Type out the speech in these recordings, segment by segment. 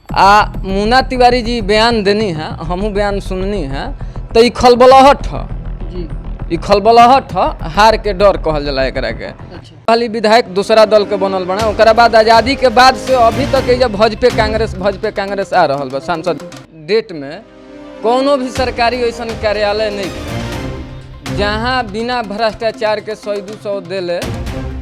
आ मुन्ना तिवारी जी बयान देनी है, हमहू बयान सुननी है, तो ई खलबलाहट है जी, ई खलबलाहट है, हार के डर कहल जाला एकरा के। पहली विधायक दूसरा दल के बनल बने, ओकरा बाद आज़ादी के बाद से अभी तक जब भाजपे कांग्रेस आ रहा बा। सांसद डेट में कोनो भी सरकारी ऐसा कार्यालय नहीं है जहाँ बिना भ्रष्टाचार के 100-200 दिले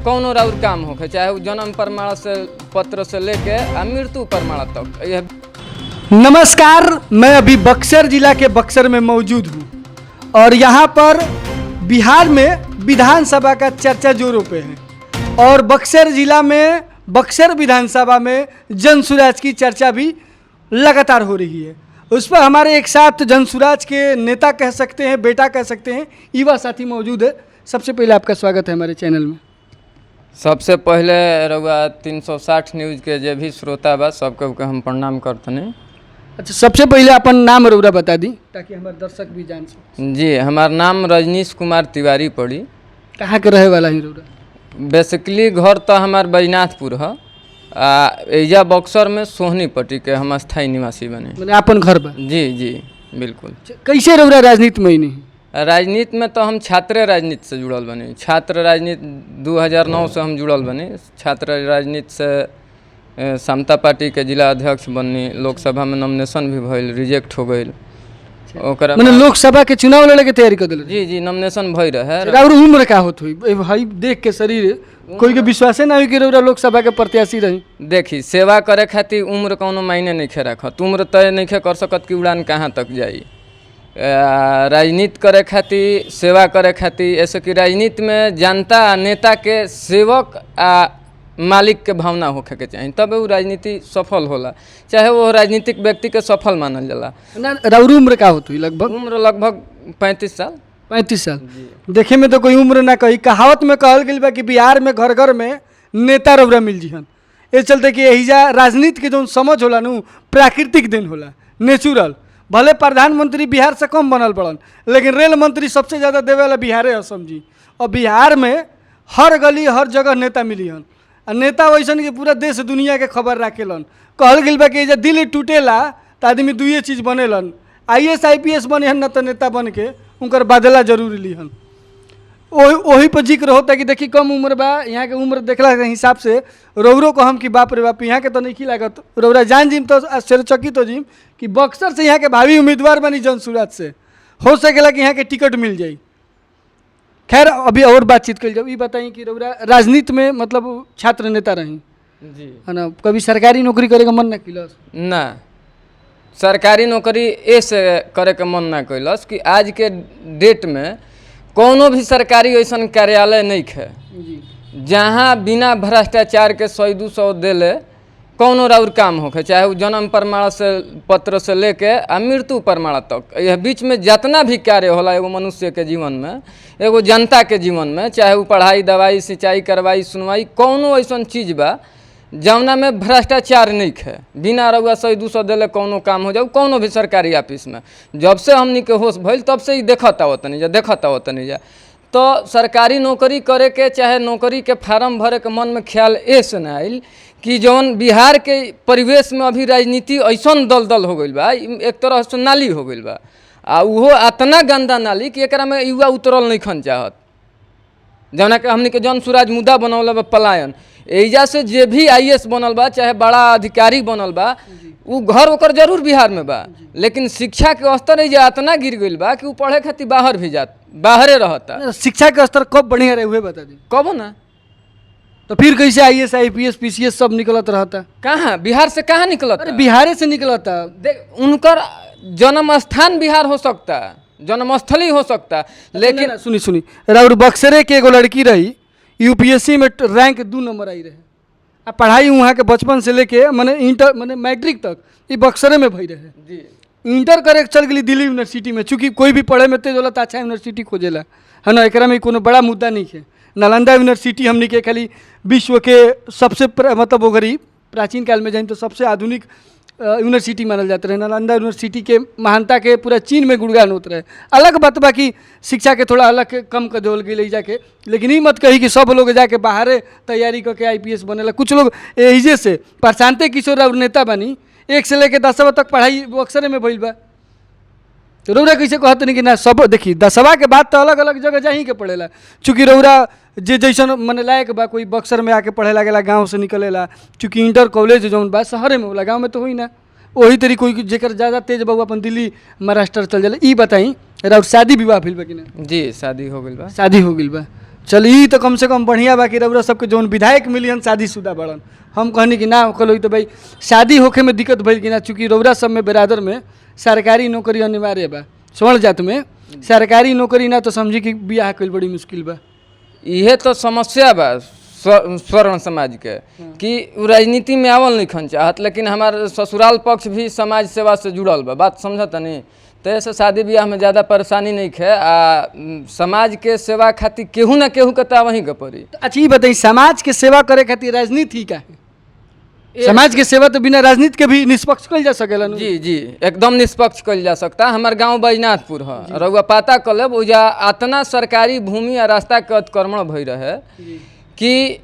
कौनो राउर काम होके, चाहे वो जन्म प्रमाण से पत्र से लेके मृत्यु प्रमाण तक। नमस्कार, मैं अभी बक्सर जिला के बक्सर में मौजूद हूँ और यहाँ पर बिहार में विधानसभा का चर्चा जोरों पे है और बक्सर जिला में बक्सर विधानसभा में जनसुराज की चर्चा भी लगातार हो रही है। उस पर हमारे एक साथ जनसुराज के नेता कह सकते हैं, बेटा कह सकते हैं, युवा साथी मौजूद है। सबसे पहले आपका स्वागत है हमारे चैनल में। सबसे पहले रउआ 360 न्यूज़ के जो भी श्रोता बा सबके हम प्रणाम करतनी। अच्छा, सबसे पहले अपन नाम रउरा बता दी ताकि हमारे दर्शक भी जान सकें। जी, हमार नाम रजनीश कुमार तिवारी पड़ी। कहाँ के रहे वाला ही रउरा? बेसिकली घर तो हमार बैजनाथपुर है, एजा बक्सर में सोहनी पट्टी के हम स्थायी निवासी बने। मैंने अपन घर बा? जी जी बिल्कुल। कैसे रउरा राजनीति में ही नहीं? राजनीति में तो हम छात्र राजनीति से जुड़ल बने। छात्र राजनीति 2009 से हम जुड़ल बने। छात्र राजनीति से समता पार्टी के जिला अध्यक्ष बननी, लोकसभा में नॉमिनेशन भी भइल, रिजेक्ट हो गई। ओकरा मैंने लोकसभा के चुनाव लड़े के तैयारी कर दिल? जी जी, नॉमिनेशन भई रहे। और उम्र का होत हुई भाई? देख के शरीर कोई के विश्वास ना हुई कि रउरा लोकसभा के प्रत्याशी रही। देखी, सेवा करे खातिर उम्र कोनो मायने नहीं खे रखत। उम्र तय नहीं खे कर सकत कि उड़ान कहाँ तक जाई। राजनीति करे खातिर, सेवा करे खातिर, ऐसे कि राजनीति में जनता नेता के सेवक आ मालिक के भावना होखे के चाहिए, तब वो राजनीति सफल होला। चाहे वो राजनीतिक व्यक्ति के सफल मानल जाला। रउर उम्र का होत हुई? लगभग उम्र लगभग 35 साल। 35 साल देखे में तो कोई उम्र ना कही। कहावत में कहल गई बा कि बिहार में घर घर में नेता रउरा मिल जिहन। ये चलते कि एहिजा राजनीति के जो समझ होला नु प्राकृतिक दिन होला, नेचुरल। भले प्रधानमंत्री बिहार से कम बनल पड़न, लेकिन रेल मंत्री सबसे ज़्यादा देवे वाला बिहारे है, समझी। और बिहार में हर गली हर जगह नेता मिली हन। और नेता वैसन कि पूरा देश दुनिया के खबर राखेलन। कहल गई बा कि जब दिल टूटेला तो आदमी दुए चीज़ बनेलन, IAS IPS बने हन, न तो नेता बन के उनकर बदला जरूर लिहन। वही पर जिक्र होता है कि देखी कम उम्र बा, यहाँ के उम्र देखला के हिसाब से रउरो को हम कि बाप रे बाप, यहाँ के तो नहीं लागत। रउरा जान जिम तो आश्चर्यचकित हो जिम कि बक्सर से यहाँ के भावी उम्मीदवार बनी जनसुराज से, हो सकेला कि यहाँ के टिकट मिल जाई। खैर अभी और बातचीत कर जाओ। ये बताइए कि रउरा राजनीति में मतलब छात्र नेता रही जी, है ना, कभी सरकारी नौकरी करे का मन ना किलस? ना, सरकारी नौकरी ऐसे करे के मन ना कैलस कि आज के डेट में कोनो भी सरकारी ऐसा कार्यालय नहीं है जहाँ बिना भ्रष्टाचार के 100-200 दिले कौनो राउर काम होके, चाहे वो जन्म प्रमाण से पत्र से लेके मृत्यु प्रमाण तक। यह बीच में जितना भी कार्य होला एगो मनुष्य के जीवन में, एगो जनता के जीवन में, चाहे वो पढ़ाई, दवाई, सिंचाई, कार्रवाई, सुनवाई, कौनो ऐसा चीज़ बा जौना में भ्रष्टाचार नहीं है। बिना रउआ 100-200 दिले कौनो काम हो जाऊ कौनो भी सरकारी ऑफिस में। जब से हमनी के होश भइल तब से ही देखता होता नहीं जा। तो सरकारी नौकरी करे के चाहे नौकरी के फार्म भरे के मन में ख्याल ऐसे न आयल कि जौन बिहार के परिवेश में अभी राजनीति ऐसा दलदल हो गई बा, एक तरह से नाली हो गई बा। आ उहो इतना गंदा नाली कि एकरा में युवा उतरल नहीं खन चाहत। जौना के हमनी के जनसुराज मुद्दा बनौले बा पलायन। एजा से जे भी IAS बनल बा, चाहे बड़ा अधिकारी बनल बा, उ घर ओकर जरूर बिहार में बा, लेकिन शिक्षा के स्तर एजा इतना गिर गई बा कि उ पढ़े खातिर बाहरे रहता। शिक्षा के स्तर कब बढ़िया रहे हुए बता दी? कबो ना। तो फिर कैसे IAS IPS PCS सब निकलत रहता? कहाँ बिहार से कहाँ निकलता? अरे बिहारे से निकलता। देख, उनकर जन्म स्थान बिहार हो सकता, जन्मस्थली हो सकता, लेकिन सुनी राउर बक्सरे के एगो लड़की रही, UPSC में रैंक 2 नंबर आई रहे। आ पढ़ाई वहाँ के बचपन से लेके मैंने इंटर मैंने मैट्रिक तक ये बक्सरे में भई रहे जी। इंटर करे चल गई दिल्ली यूनिवर्सिटी में, चूँकि कोई भी पढ़े में तेज होला तो अच्छा यूनिवर्सिटी खोजेला, है ना। एकरा में कोनो बड़ा मुद्दा नहीं है। नालंदा यूनिवर्सिटी हमने के खाली विश्व के सबसे मतलब वो गरीब प्राचीन काल में जाए तो सबसे आधुनिक यूनिवर्सिटी मानल जाते रहे, नालंदा यूनिवर्सिटी के महानता के पूरा चीन में गुणगान होते रहे। अलग बात बा कि शिक्षा के थोड़ा अलग कम कर देवल गई जाके, लेकिन ई मत कही कि सब लोग जाके बाहरे तैयारी करके IPS बनेला। कुछ लोग एहिजे से प्रशांते किशोर और नेता बनी 1 से लेके 10वीं तक पढ़ाई अक्सरे में भइल बा। तो रौरा कैसे कहते नहीं कि ना सब देखी 10वीं के बाद तो अलग अलग जगह जा ही के पढ़ेला, चूँकि रौरा जे जैसन मने लायक बा, कोई बक्सर में आके पढ़े लागेला, गाँव से निकलेला, चूँकि इंटर कॉलेज जौन बा शहरे में होला, गाँव में तो होई ना। वही तरी कोई जेकर ज़्यादा तेज बा अपन दिल्ली महाराष्ट्र चल जाला। ई बताई रौर शादी विवाह भइल बा कि ना? जी शादी हो गइल बा। शादी हो गइल बा, चल ई तो कम से कम बढ़िया बा कि रौरा सबके जौन विधायक मिलियन शादीशुदा बड़न। हम कहनी कि ना होकल तो भाई शादी होखे में दिक्कत भइल कि ना, चूँकि रौरा सब में बिरादर में सरकारी नौकरी अनिवार्य बा। स्वर्ण जात में सरकारी नौकरी ना तो समझी कि बियाह कइल बड़ी मुश्किल बा। इहे तो समस्या बा स्वर्ण समाज के कि उ राजनीति में आवल नहीं खन चाहत, लेकिन हमार ससुराल पक्ष भी समाज सेवा से जुड़ल बा। बात समझत नहीं, तो ऐसे शादी ब्याह में ज़्यादा परेशानी नहीं है। समाज के सेवा खातिर केहू ना केहू के तो वहीं के पड़ी। अच्छा ये बताइए, समाज के सेवा करे खातिर राजनीति का है? समाज के सेवा तो बिना राजनीति के भी निष्पक्ष कल जा सकेला। जी जी एकदम निष्पक्ष कल जा सकता। हमार गांव बैजनाथपुर है, रउआ पता कर लेब, ओजा अतना सरकारी भूमि और रास्ता के अतिक्रमण भई रहे कि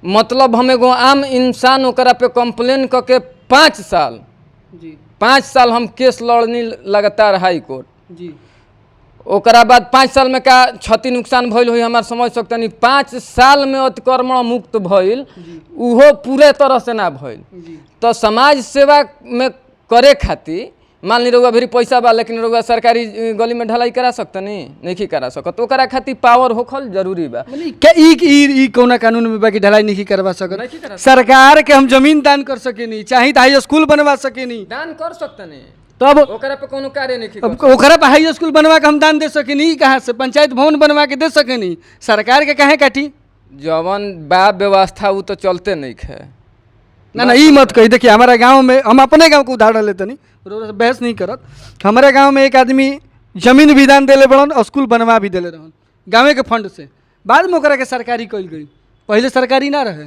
मतलब हम एगो आम इंसान ओकरा पे कंप्लेन करके 5 साल हम केस लड़नी लगातार हाई कोर्ट जी। ओकरा बाद 5 साल में का क्षति नुकसान भइल हुई हमार समझ सकते नहीं। 5 साल में अतिक्रमण मुक्त भइल, उहो पूरे तरह से ना भइल। तो समाज सेवा में करे खातिर मान ली रउआ भी पैसा बा, लेकिन रउआ सरकारी गली में ढलाई करा सकते नहीं करा सकत, तो ओकरा खातिर पावर होखल जरूरी बा। क्या ई कौना कानून में बा कि ढलाई नहीं करवा सकत? सरकार के हम जमीन दान कर सकेनी, चाहे तो हाई स्कूल बनवा सकेनी, दान कर सकते नहीं, तब ओकरा पे कोनो कार्य नहीं। अब ओकरा पे हाई स्कूल बनवा के हम दान दे सकेनी कहाँ से? पंचायत भवन बनवा के दे सकेनी, सरकार के काहे काटी? जवन बा व्यवस्था वो तो चलते नहीं है ना ई मत कही। देखिए हमारा गांव में, हम अपने गांव को उदाहरण लेते नहीं, बहस नहीं करत। हमारे गांव में एक आदमी जमीन भी दान देले बड़न और स्कूल बनवा भी देले रहन गाँव के फंड से, बाद में ओकरा के सरकारी कइल गई, पहले सरकारी ना रहे।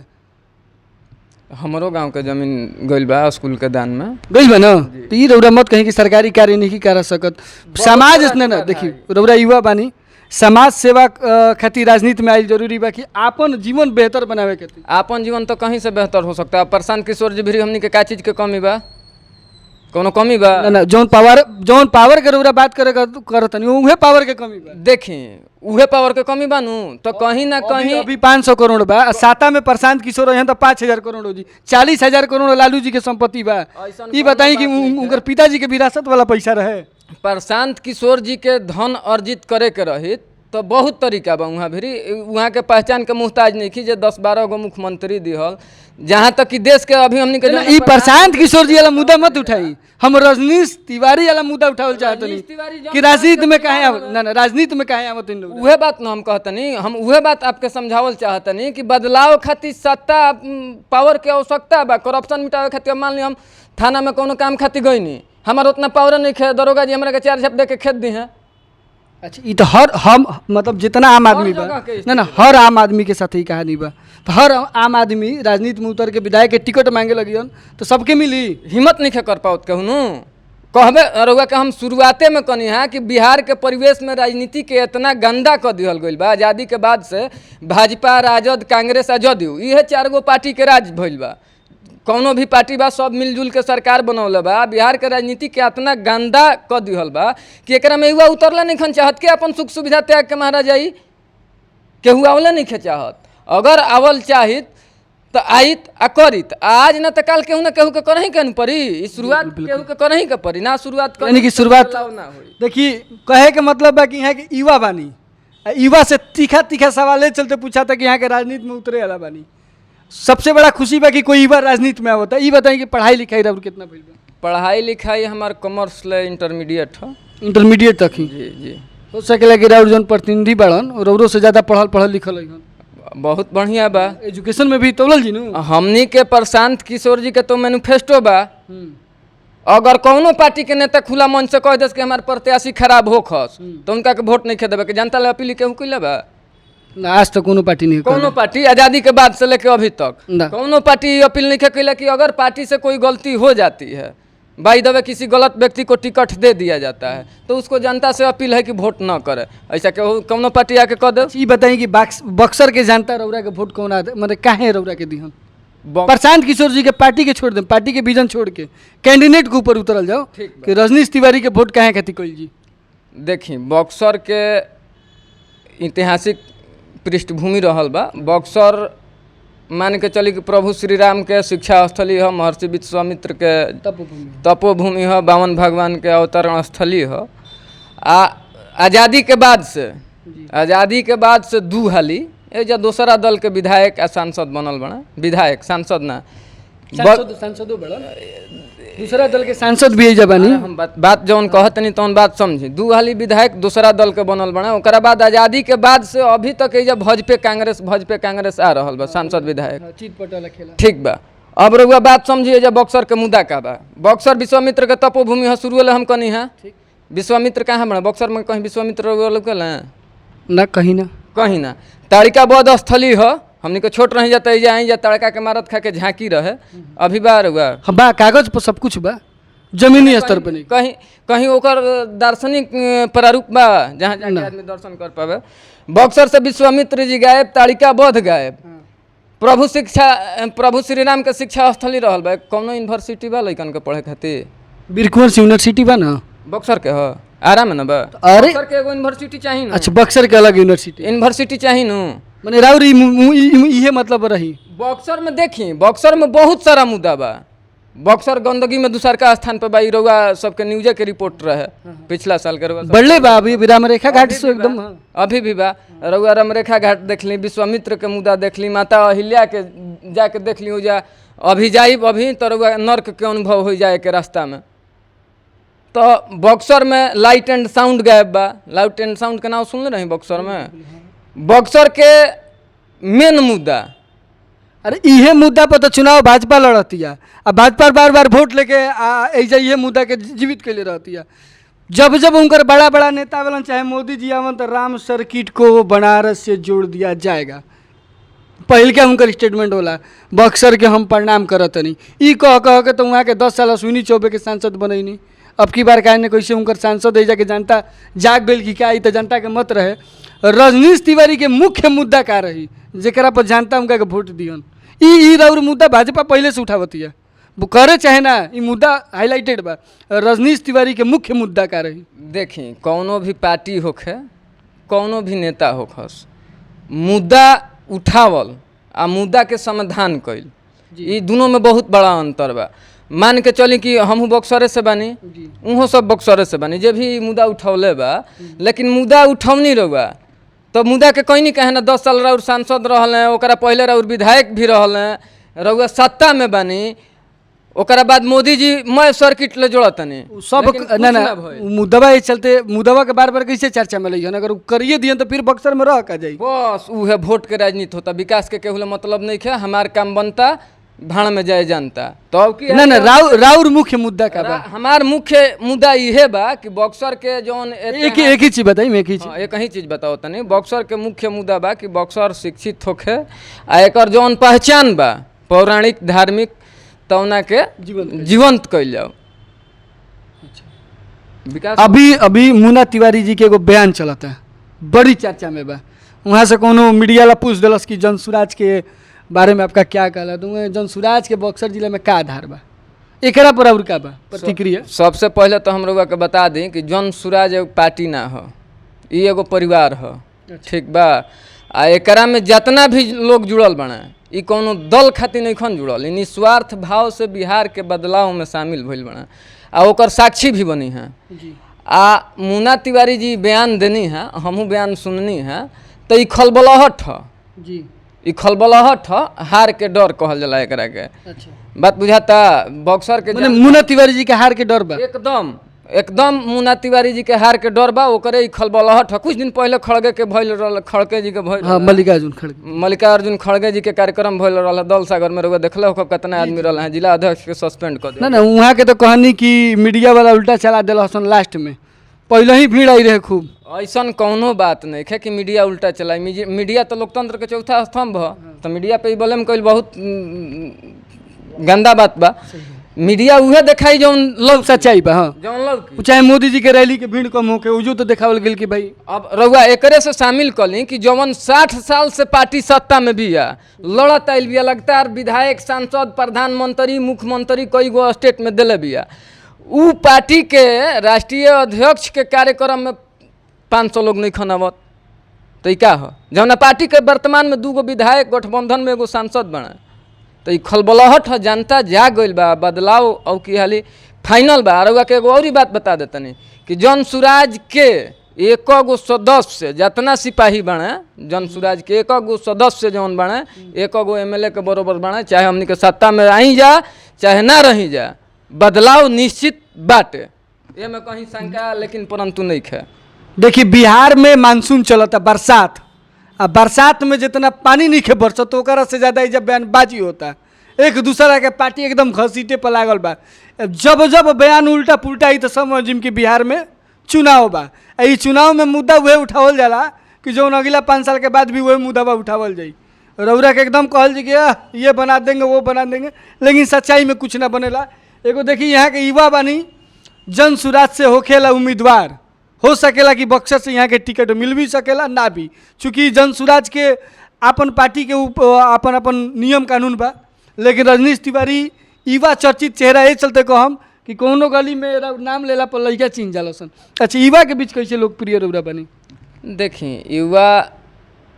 हमारो गांव के जमीन गइल बा स्कूल के दान में गइल बा ना। तो ई रउरा मत कहीं कि सरकारी कार्य नहीं करा सकत। समाज इसने ना देखिए, रउरा युवा बानी, समाज सेवा खातिर राजनीति में आइल जरूरी बा कि आपन जीवन बेहतर बनावे खातिर। आपन जीवन तो कहीं से बेहतर हो सकता है। प्रशांत किशोर जी भी हमनी के का चीज के कमी बा? कोनो कमी बा? ना जौन पावर के रउरा बात करत नहीं, उहे पावर के कमी बा। देखी उहे पावर के कमी बानू तो कहीं ना कहीं अभी 500 करोड़ बा, साता में प्रशांत किशोर यहाँ तो 5000 करोड़ हो जी, 40,000 करोड़ लालू जी के संपत्ति बा। ये बताई कि उनकर पिताजी के विरासत वाला पैसा रहे। प्रशांत किशोर जी के धन अर्जित करे के रही तो बहुत तरीका बा। वहाँ भी वहाँ के पहचान के मुहताज नहीं की जे 10-12 गो मुख्यमंत्री दिहल, जहाँ तक कि देश के अभी हमनी के प्रशांत किशोर जी वाला मुद्दा मत उठाई, हम रजनीश तिवारी वाला मुद्दा उठावल चाहते नहीं कि राजनीति में काहे ना राजनीति में काहे आवत इन लोग। उहे बात ना हम कहतनी, हम उहे बात आपके समझावल चाहतनी कि बदलाव खातिर सत्ता पावर के आवश्यकता बा। करप्शन मिटावे खातिर मान ली हम थाना में कोनो काम खातिर गईनी, हमारा उतना पावर नहीं है, दरोगा जी हमरा के 4 झप दे के खेत दी है। अच्छा ये तो हम मतलब जितना आम आदमी बा ना हर आम आदमी के साथ ही कहानी बा। तो हर आम आदमी राजनीति में उतर के विधायक के टिकट मांगे लगियन तो सबके मिली, हिम्मत नहीं कर पाओ कहूँ कहबे रउआ के। हम शुरुआते में कहनी है कि बिहार के परिवेश में राजनीति के इतना गंदा कर दिहल गइल बा। आज़ादी के बाद से भाजपा, राजद, कांग्रेस आ जदयू, ये 4 गो पार्टी के राज भइल बा। कौनो भी पार्टी बा सब मिलजुल के सरकार बनौले बा। बिहार के राजनीति के इतना गंदा कर दिहल बा कि एकरा में युवा उतरला नहीं खन चाहत के अपन सुख सुविधा त्याग के महाराज आई, केहू आवले नहीं चाहत। अगर आवल चाहित तो आइत आ करित, आज न तो काल केहू ना केहू के करही के पड़ी। शुरुआत केहू के करही के पड़ी ना, शुरुआत यानी कि शुरुआत देखिए कहे के मतलब बा कि यहाँ के युवा बानी, युवा से तीखा सवाल चलते पूछा था कि यहाँ के राजनीति में उतरे वाला बानी। सबसे बड़ा खुशी बा कि कोई युवा राजनीति में आवता। ये बताइए कि पढ़ाई लिखाई रहा कितना भइल बा? पढ़ाई लिखाई हमार कॉमर्स ले इंटरमीडिएट है। इंटरमीडिएट तक ही? जी जी। हो सकेला कि राउर जौन प्रतिनिधि बाड़न रउरो से ज़्यादा पढ़ल लिखल है। बहुत बढ़िया बा, एजुकेशन में भी तौलल जी नु। हमनी के प्रशांत किशोर जी के तो मैनिफेस्टो बा। अगर कौनो पार्टी के नेता खुला मन से कह दस कि हमारे प्रत्याशी खराब होखस तो उनका के वोट नहीं खेदेबे के जनता ले अपील केहू कइले बा? आज तक कोनो पार्टी नहीं, कोनो पार्टी आज़ादी के बाद से लेके अभी तक कोनो पार्टी अपील नहीं कैला कि अगर पार्टी से कोई गलती हो जाती है बाई द वे किसी गलत व्यक्ति को टिकट दे दिया जाता है तो उसको जनता से अपील है कि वोट न करे। ऐसा कौनो पार्टी आके कह दे। ये बताइए कि बक्सर के जनता रौरा के वोट कौन आते मतलब काहे रौरा के दिहन? प्रशांत किशोर जी के पार्टी के छोड़ दें, पार्टी के विजन छोड़ के कैंडिडेट के ऊपर उतरल जाओ कि रजनीश तिवारी के वोट काहे खातिर कइल जी? देखी बक्सर के ऐतिहासिक पृष्ठभूमि रहल बा। बक्सर मान के चली कि प्रभु श्री राम के शिक्षा स्थली है, महर्षि विश्वामित्र के तपोभूमि है, बावन भगवान के अवतरण स्थली है। आज़ादी के बाद से दू हाली एजा दूसरा दल के विधायक आ सांसद बनल बना। विधायक सांसद ना सांसदों बड़ा दूसरा दल के सांसद भी जबानी। हम बात जौन कहत नहीं तौन बात समझी। दू हाली विधायक दूसरा दल के बनल बना। ओकरा बाद आज़ादी के बाद से अभी तक एजा भाजपे कांग्रेस आ रहल बा सांसद विधायक। ठीक बा। अब रउआ बात समझिए एजा बक्सर के मुद्दा का बा। बक्सर विश्वामित्र के तपोभूमि है, शुरू हम कनी है। विश्वामित्र कहाँ बना? बक्सर में कहीं विश्वामित्र रउआ लोकल है ना? कहीं ना। ताड़िका बौद्ध स्थली हो, हमनी को छोट रही जाता है आई जा तड़का के मारत खा के झांकी रहे। अभी बार हुआ बा कागज पर सब कुछ बा, जमीनी स्तर पर नहीं। कहीं ओकर दार्शनिक प्रारूप बा जहाँ जाके आदमी दर्शन कर पावे। बक्सर से विश्वामित्र जी गायब, ताड़िका बौद्ध गायब। प्रभु श्री राम के शिक्षा स्थली रहल बा। कौनो यूनिवर्सिटी बा लइकन के पढ़े खातिर? बीरकुंवर यूनिवर्सिटी बा ना बक्सर के हो आराम है ना बा। अरे बक्सर के एगो यूनिवर्सिटी चाहिए ना। अच्छा बक्सर के अलग यूनिवर्सिटी चाहिए ना। माने राउर इहे मतलब रही। बक्सर में देखी बक्सर में बहुत सारा मुद्दा बा। बक्सर गंदगी में दूसर का स्थान पे बा। रउआ सबके न्यूजे के रिपोर्ट रहे पिछला साल के। रउआ बढ़ले बा अभी रामरेखा घाट से एकदम अभी भी बा। रउआ रामरेखा घाट देख ली, विश्वामित्र के मुद्दा देख ली, माता अहिल्या के जाके देख ली। जा अभी जाइब अभी तो रउआ नर्क के अनुभव हो जाए के रास्ता में। तो बक्सर में लाइट एंड साउंड गायब बा। लाइट एंड साउंड के नाम सुनले रही बक्सर में? बक्सर के मेन मुद्दा, अरे इहे मुद्दा पर तो चुनाव भाजपा लड़तिया। अब भाजपा बार बार वोट लेके ऐसा ये मुद्दा के जीवित के लिए रहती है। जब जब उनकर बड़ा बड़ा नेता आवन, चाहे मोदी जी आवन, तो राम सर्किट को बनारस से जोड़ दिया जाएगा। पहल के उनकर स्टेटमेंट होला बक्सर के हम प्रणाम करत नहीं। ई कह के तो वहाँ के 10 साल अश्विनी चौबे के सांसद बनैनी। अब की बार कहने कैसे उनकर सांसद है जाके जनता जाग गई कि क्या? तो जनता के मत रहे। रजनीश तिवारी के मुख्य मुद्दा का रही जेकरा पर जनता उनका के वोट दियन। ई राउर मुद्दा भाजपा पहले से उठावती है, वो करे चाहे ना। ई मुद्दा हाईलाइटेड बा। रजनीश तिवारी के मुख्य मुद्दा का रही। देखी कौनो भी पार्टी होखे, कौनो भी नेता होखस, मुद्दा उठावल आ मुद्दा के समाधान कइल, ई दोनों में बहुत बड़ा अंतर बा। मान के चली कि हमहू बक्सरे से बानी, उहो सब बक्सरे से बानी, जे भी मुद्दा उठौले बा। लेकिन मुद्दा उठौनी रहुआ तो मुद्दा के कहीं नहीं कहे ना। 10 साल राउर सांसद रहल हैं, ओकरा पहले राउर विधायक भी रहल हैं, रहुआ सत्ता में बानी। ओकरा बाद मोदी जी मैं सर्किट ले जोड़तनी सब ना मुद्दवा चलते मुद्दवा के बार बार कैसे चर्चा में लई। अगर करिए दिए तो फिर बक्सर में रह का जाई। बस उहे वोट के राजनीति होता, विकास के केहू मतलब नहीं है। हमार काम बनता भाड़ में जाए जानता। तो ना राउर मुख्य मुद्दा का बा? हमार मुख्य मुद्दा इहे बा कि बक्सर के जौन एक ही चीज बताई। मैं एक ही चीज बताओ तनी। बक्सर के मुख्य मुद्दा बा कि बक्सर शिक्षित होखे आ एकर जौन पहचान बा पौराणिक धार्मिक तौना के जीवंत कइल जाओ। विकास अभी मुन्ना तिवारी जी के एगो बयान चलता है, बड़ी चर्चा में बा। वहाँ से कोनो मीडिया ला पूछ दिलस कि जनसुराज के बारे में आपका क्या कहला? दूंगा जनसुराज के बक्सर जिले में का आधार बा, एकरा पर और का बा प्रतिक्रिया? सबसे पहले तो हम लोग के बता दें कि जनसुराज एगो पार्टी ना हो, ई एगो परिवार हो। ठीक बा। आ एकरा में जितना भी लोग जुड़ल बना, ई कोनो दल खातिर नहीं खन जुड़ल, ई निस्वार्थ भाव से बिहार के बदलाव में शामिल भइल बना आ ओकर साक्षी भी बनी है। आ मुन्ना तिवारी जी बयान देनी है, हमहू बयान सुननी है, तो ई खलबलाहट है जी। ई खलबलाहट है, हार के डर कहल जाला एकरा के। अच्छा बात बुझाता? बक्सर के मुन्ना तिवारी जी के हार के डर बा? एकदम मुन्ना तिवारी जी के हार के डर बा। ओकरे ई खलबलाहट है। कुछ दिन पहले खड़गे के भइल रहल, खड़गे जी के भइल, मल्लिकार्जुन खड़गे जी के कार्यक्रम भइल रहल दल सागर में। रउआ देखले हो कितना आदमी रहल हैं, जिला अध्यक्ष के सस्पेंड कर दे। ना वहाँ के तो कहनी कि मीडिया वाला उल्टा चला दिल हसन लास्ट में, पहले ही भीड़ आई रहे खूब। ऐसा कौनो बात नहीं है कि मीडिया उल्टा चलाई। मीडिया तो लोकतंत्र के चौथा स्तंभ है, तो मीडिया पे बलम कइल बहुत गंदा बात बा। मीडिया उहे दिखाई जौन लोग सच्चाई बा। हाँ, जौन लोग की। चाहे मोदी जी के रैली के भीड़ कम होके उजो तो देखावल गेल कि भाई अब रउआ एकरे से शामिल कली कि जौन 60 साल से पार्टी सत्ता में भी है, लड़त आइल बिया, लगातार विधायक, सांसद, प्रधानमंत्री, मुख्यमंत्री कई गो स्टेट में दिले बिया, उ पार्टी के राष्ट्रीय अध्यक्ष के कार्यक्रम में 500 लोग नहीं खनावत, तो ई का हो? जौना पार्टी के वर्तमान में 2 गो विधायक, गठबंधन में एगो सांसद बना, तो ई खलबलाहट ह, जनता जा गइल बा, बदलाव और की हाली फाइनल बा। रउआ के एगो और ही बात बता देतनी कि जन सुराज के 1 गो सदस्य जितना सिपाही बने, जन सुराज के 1 गो सदस्य जौन बने, 1 गो एमएलए के बरोबर बने, चाहे हमनी के सत्ता में आई जा चाहे ना रही जा, बदलाव निश्चित बाटे, ये में कहीं शंका लेकिन परंतु नहीं है। देखिए बिहार में मानसून चलता, बरसात, आ बरसात में जितना पानी नहीं खे बरसत ओकरा से ज़्यादा जब बयानबाजी होता, एक दूसरा के पार्टी एकदम घसीटे पर लागल बा, जब जब बयान उल्टा पुल्टा आई तो समझ कि बिहार में चुनाव बा। ई चुनाव में मुद्दा वह उठावल जाला कि जो अगला 5 साल के बाद भी वही मुद्दा बा उठावल जाई। रउरा के एकदम कहल जी कि ये बना देंगे वो बना देंगे, लेकिन सच्चाई में कुछ ना बनेला। एगो देखिए यहाँ के युवा बानी, जन सुराज से होखेला उम्मीदवार, हो सकेला कि बक्सर से यहाँ के टिकट मिल भी सकेला ना भी, चूँकि जन सुराज के अपन पार्टी के अपन अपन नियम कानून बा, लेकिन रजनीश तिवारी युवा चर्चित चेहरा ये चलते कहम कि कोनो गली में नाम लेला पर लड़का चिन्ह जाला सन। अच्छा, युवा के बीच कैसे लोकप्रिय रउरा बनी? देखी युवा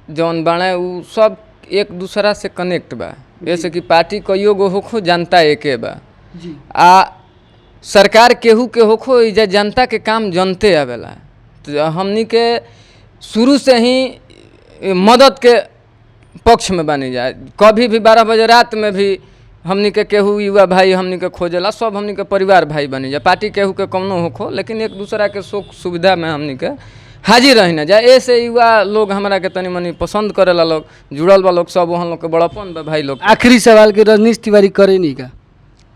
जौन बाणे उ सब एक दूसरा से कनेक्ट बा, जैसे कि पार्टी कईयो गो होखो, जनता एके बा जी, आ सरकार केहू के होखो, इजा जनता के काम जनते आवेला। तो हमनी के शुरू से ही मदद के पक्ष में बनी जाए, कभी भी 12 बजे रात में भी हमनी के केहू युवा भाई हमनी के खोजेला, सब हमनी के परिवार भाई बनी जाए, पार्टी केहू के कौनो होखो, लेकिन एक दूसरा के सुख सुविधा में हमनी के हाजिर रही ना जाए। ऐसे युवा लोग हमारा के तनी मनी पसंद करेला, लोग जुड़ल बा, लोग सब वहाँ लोग के बड़ापन बा भाई लोग। आखिरी सवाल कि रजनीश तिवारी करे नहीं का?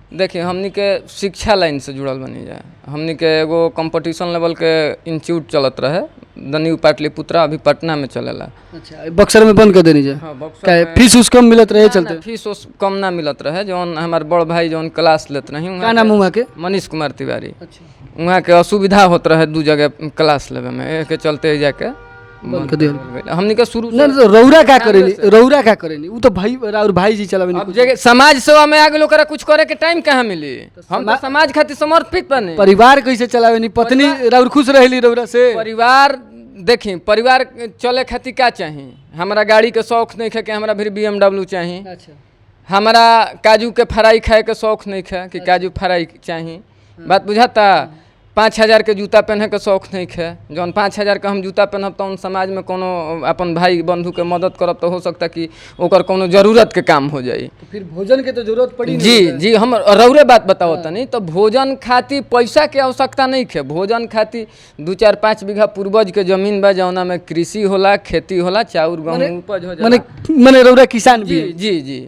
देखिए हमनी के शिक्षा लाइन से जुड़ल बनी जाए, हमनी के एगो कंपटीशन लेवल के इंस्टीट्यूट चलत रहे, द न्यू पाटलिपुत्रा, अभी पटना में चलेला। अच्छा, बक्सर में बंद कर देनी जाए? हाँ, बक्सर क्या में फीस उस कम मिलत रहे चलते? फीस उस कम ना मिलत रहे, जौन हमार बड़ भाई जौन क्लास लेत रही, का नाम हुआ के? मनीष कुमार तिवारी। अच्छा, वहाँ के असुविधा होत रहे 2 जगह क्लास लेवे में, एक के चलते जाके बंद कर दिया। हमनी के शुरू ना तो रौरा का करेनी, रौरा का करेनी, वो तो भाई और भाई जी चलावे। अब जगह समाज सेवा में आगे लोग कुछ करे के टाइम कहाँ मिली, हम तो समाज खातिर समर्पित बने। परिवार कैसे चलावे नहीं, पत्नी रौर खुश रहेली रौरा से? परिवार देखी, परिवार चले खातिर का चाहिए, हमारा गाड़ी के शौक नहीं है कि हमारा फिर BMW चाहिए, अच्छा, हमारा काजू के फ्राई खाए के शौक नहीं है कि काजू फ्राई चाहिए, बात बुझाता। 5000 के जूता पहने के शौक नहीं है, जौन 5000 के हम जूता पहनब तो समाज में कोनो अपन भाई बंधु के मदद करब तो हो सकता कि ओकर कोनो जरूरत के काम हो जाई। तो फिर भोजन के तो जरूरत पड़ी जी जी, हम रौरे बात बताओ तनी, तो भोजन खातिर पैसा के आवश्यकता नहीं है, भोजन खातिर 2-4-5 बीघा पूर्वज के जमीन बा, जौना में कृषि होला, खेती होला, चाउर गेहूं उपज हो जाला। मने रौरा किसान भी? जी जी,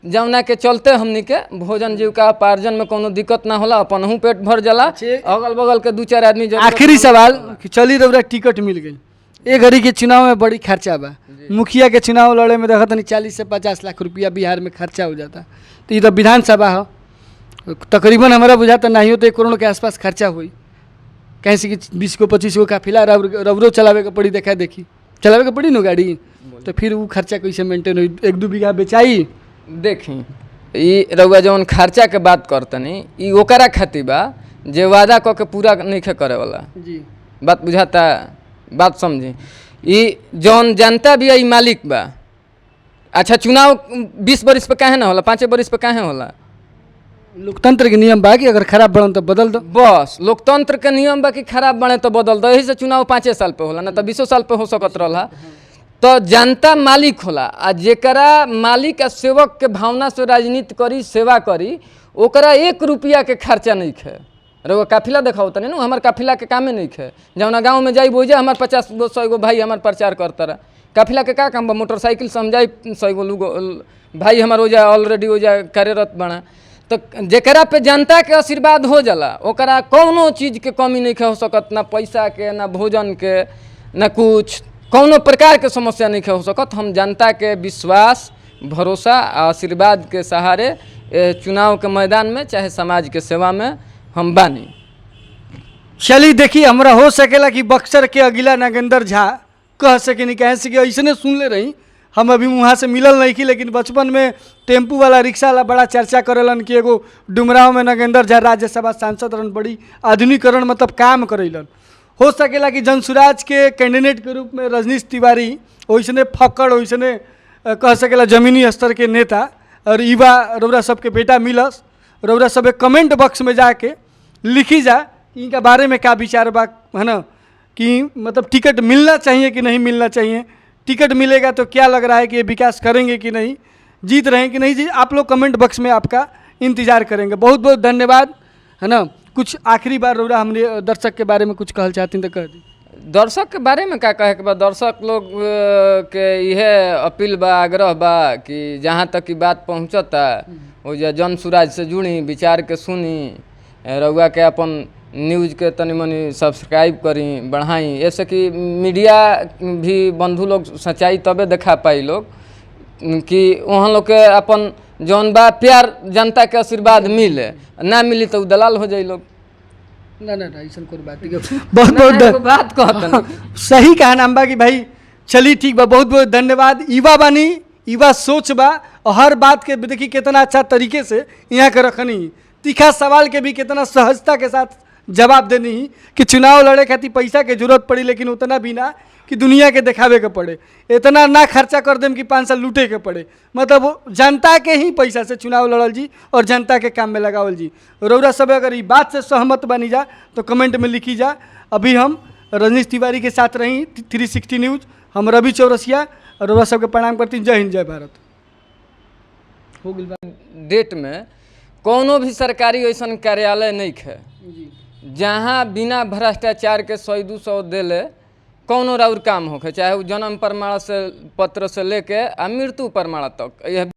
जौना के चलते हमनी के भोजन जीविका उपार्जन में कोनो दिक्कत ना होला, अपनहु पेट भर जाला, अगल बगल के 2-4 आदमी। आखिरी सवाल कि चली रौरा टिकट मिल गई, ए घड़ी के चुनाव में बड़ी खर्चा बा, मुखिया के चुनाव लड़े में देखा तनी 40 से 50 लाख रुपया बिहार में खर्चा हो जाता, तो ये तो विधानसभा हो, तकरीबन हमारा बुझाता नहीं हो तो 1 करोड़ के आसपास खर्चा हुई, कैसे कि 20 को 25 को काफिला रौरो चलावे के पड़ी, देखा देखी चलावे के पड़ी नो गाड़ी, तो फिर वो खर्चा कैसे मेंटेन हुई? 1-2 बीघा बेचाई? देखी ई रउआ जौन खर्चा के बात करतनी, ई ओकरा खातिर बा जे वादा क के पूरा नहीं करे वाला। जी, बात बुझाता, बात समझी। ई जौन जनता भी ई मालिक बा। अच्छा, चुनाव 20 बरिस पे काहे ना होला, 5 बरिस पे काहे होला? लोकतंत्र के नियम बा कि अगर खराब बनन तो बदल दो। बस लोकतंत्र के नियम बा कि खराब बने तो बदल दो, यही से चुनाव 5 साल पे होला, ना तो 20 साल पे हो सकत रहला। तो जनता मालिक होला, आ जेकरा मालिक आ सेवक के भावना से राजनीति करी, सेवा करी, ओकरा 1 रुपया के खर्चा नहीं है। रउआ काफिला देखाओ तनी ना, हमार काफिला के कामे नहीं है, जौना गाँव में जाई बोझे हमार 50 गो 100 गो भाई हमार प्रचार करता रहा, काफिला के का काम बा? मोटरसाइकिल से हम जाई 100 गो लोग भाई हमार हो जाए ऑलरेडी हो जाए कार्यरत बना। तो जेकरा पे जनता के आशीर्वाद हो जाला, ओकरा कौनो चीज़ के कमी नहीं हो सकत, ना पैसा के, ना भोजन के, ना कुछ कौनो प्रकार के समस्या नहीं हो सकत। हम जनता के विश्वास, भरोसा, आशीर्वाद के सहारे चुनाव के मैदान में चाहे समाज के सेवा में हम बानी। चलिए देखिए, हमरा हो सकेला कि बक्सर के अगिला नागेंद्र झा कह सके नहीं, कहे से कि ऐसने सुन ले रही, हम अभी वहाँ से मिलल नहीं की, लेकिन बचपन में टेम्पू वाला रिक्शा वाला बड़ा चर्चा करेलन कि एगो डुमराव में नागेंद्र झा राज्यसभा सांसद रहन, बड़ी आधुनिकीकरण मतलब काम करेलन। हो सकेला कि जनसुराज के कैंडिडेट के रूप में रजनीश तिवारी वैसने फक्कड़, वैसने कह सकेला जमीनी स्तर के नेता और युवा रौरा सबके बेटा मिलस। रौरा सब कमेंट बॉक्स में जाके लिखी जा कि इनका बारे में क्या विचार बा, है ना, कि मतलब टिकट मिलना चाहिए कि नहीं मिलना चाहिए, टिकट मिलेगा तो क्या लग रहा है कि ये विकास करेंगे कि नहीं, जीत रहे हैं कि नहीं जी। आप लोग कमेंट बॉक्स में आपका इंतजार करेंगे। बहुत बहुत धन्यवाद, है ना। कुछ आखिरी बार रौरा हमने दर्शक के बारे में कुछ कहल चाहती तो कह दी। दर्शक के बारे में का कहे के बा, दर्शक लोग के यह अपील बा, आग्रह बा कि जहाँ तक की बात पहुँचता वो जनसुराज से जुड़ी, विचार के सुनी, रउआ के अपन न्यूज़ के तनी मनी सब्सक्राइब करी, बढ़ाई, ऐसे कि मीडिया भी बंधु लोग सच्चाई तबे देखा पाई लोग कि वहाँ लोग के अपन जौन बा प्यार जनता के आशीर्वाद मिले, ना मिली तो दलाल हो जाए लोग। ना ऐसा कोई बात नहीं, बहुत बहुत बात कहता सही कहा नाम बा कि भाई चली ठीक बा। बहुत बहुत धन्यवाद। युवा बानी, युवा सोच बा, और हर बात के देखी कितना अच्छा तरीके से यहाँ के रखनी, तीखा सवाल के भी कितना सहजता के साथ जवाब देनी कि चुनाव लड़े खातिर पैसा के जरूरत पड़ी, लेकिन उतना भी ना कि दुनिया के दिखावे के पड़े, इतना ना खर्चा कर देम कि 5 साल लूटे के पड़े, मतलब जनता के ही पैसा से चुनाव लड़ल जी और जनता के काम में लगावल जी। रौरा सब अगर ये बात से सहमत बनी जा तो कमेंट में लिखी जा। अभी हम रजनीश तिवारी के साथ रही 360 न्यूज़, हम रवि चौरसिया, और रौरा सबके प्रणाम करती। जय हिंद, जय भारत। हो गई डेट में कोनो भी सरकारी ऐसा कार्यालय नहीं है जहाँ बिना भ्रष्टाचार के 100-200 देले कौनो राउर काम होखे, चाहे वो जन्म प्रमाण से पत्र से लेके आ मृत्यु प्रमाण तक। यह